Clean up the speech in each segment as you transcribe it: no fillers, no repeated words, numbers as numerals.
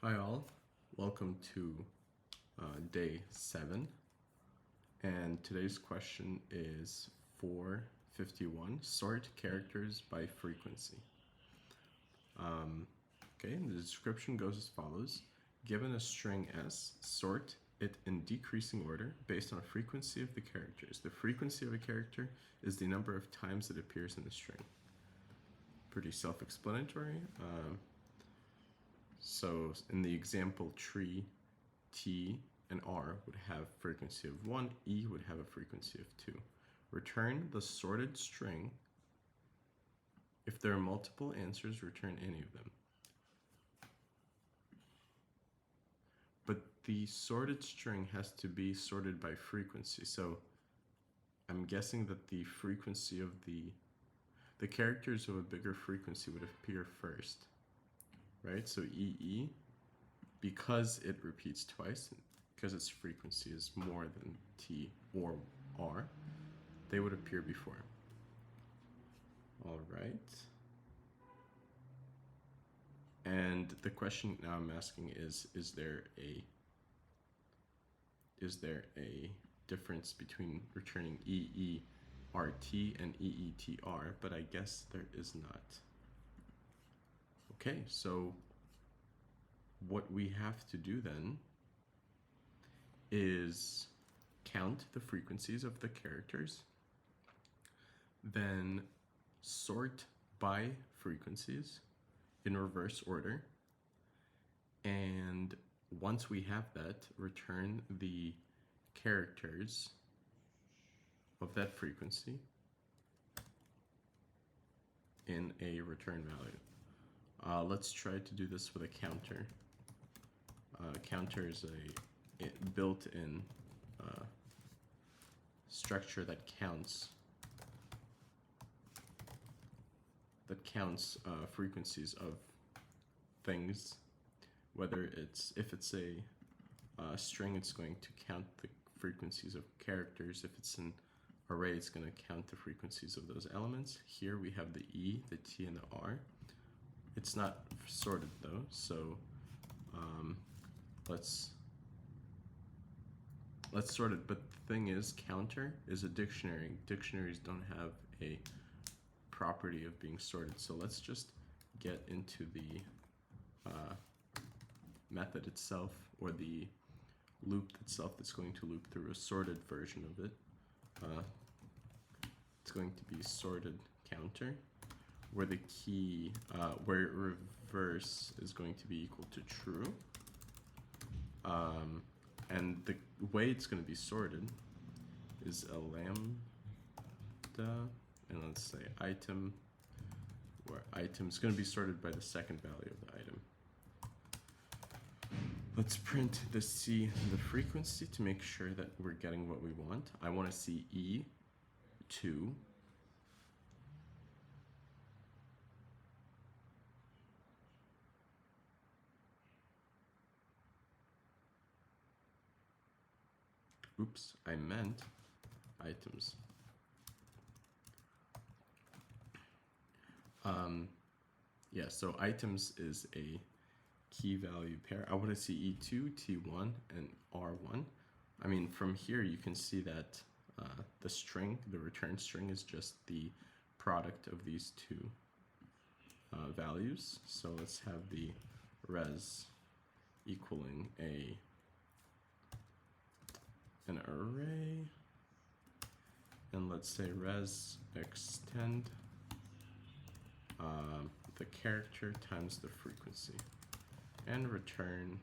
Hi all, welcome to day 7, and today's question is 451, sort characters by frequency. Okay, the description goes as follows. Given a string S, sort it in decreasing order based on the frequency of the characters. The frequency of a character is the number of times it appears in the string. Pretty self-explanatory. So in the example tree, T and R would have frequency of 1, E would have a frequency of 2. Return the sorted string. If there are multiple answers, return any of them. But the sorted string has to be sorted by frequency, so I'm guessing that the frequency of the characters of a bigger frequency would appear first, right? So EE, because it repeats twice, because its frequency is more than T or R, they would appear before. All right. And the question now I'm asking is there a difference between returning EERT and EETR? But I guess there is not. Okay, so what we have to do then is count the frequencies of the characters, then sort by frequencies in reverse order, and once we have that, return the characters of that frequency in a return value. Let's try to do this with a counter. Counter is a built-in structure that counts frequencies of things. Whether if it's a string, it's going to count the frequencies of characters. If it's an array, it's going to count the frequencies of those elements. Here we have the E, the T, and the R. It's not sorted though, so let's sort it. But the thing is, counter is a dictionary. Dictionaries don't have a property of being sorted. So let's just get into the method itself, or the loop itself that's going to loop through a sorted version of it. It's going to be sorted counter, where the key, where reverse is going to be equal to true. And the way it's going to be sorted is a lambda, and let's say item, where item is going to be sorted by the second value of the item. Let's print the C, the frequency, to make sure that we're getting what we want. I want to see E2. Oops, I meant items. Yeah, so items is a key value pair. I want to see E2, T1, and R1. I mean, from here you can see that the string, the return string, is just the product of these two values. So let's have the res equaling an array, and let's say res extend the character times the frequency, and return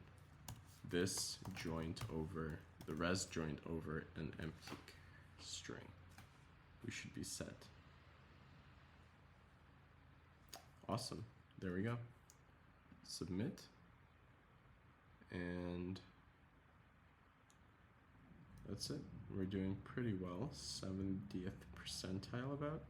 this joint over, the res joint over an empty string. We should be set. Awesome, there we go. Submit, and that's it. We're doing pretty well, 70th percentile about.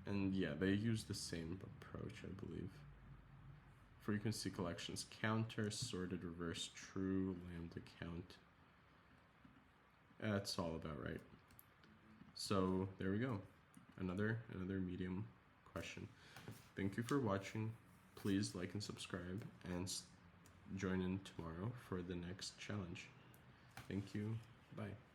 And yeah, they use the same approach, I believe. Frequency collections, counter, sorted, reverse, true, lambda count. That's all about right. So there we go. Another medium question. Thank you for watching. Please like and subscribe, and join in tomorrow for the next challenge. Thank you. Bye.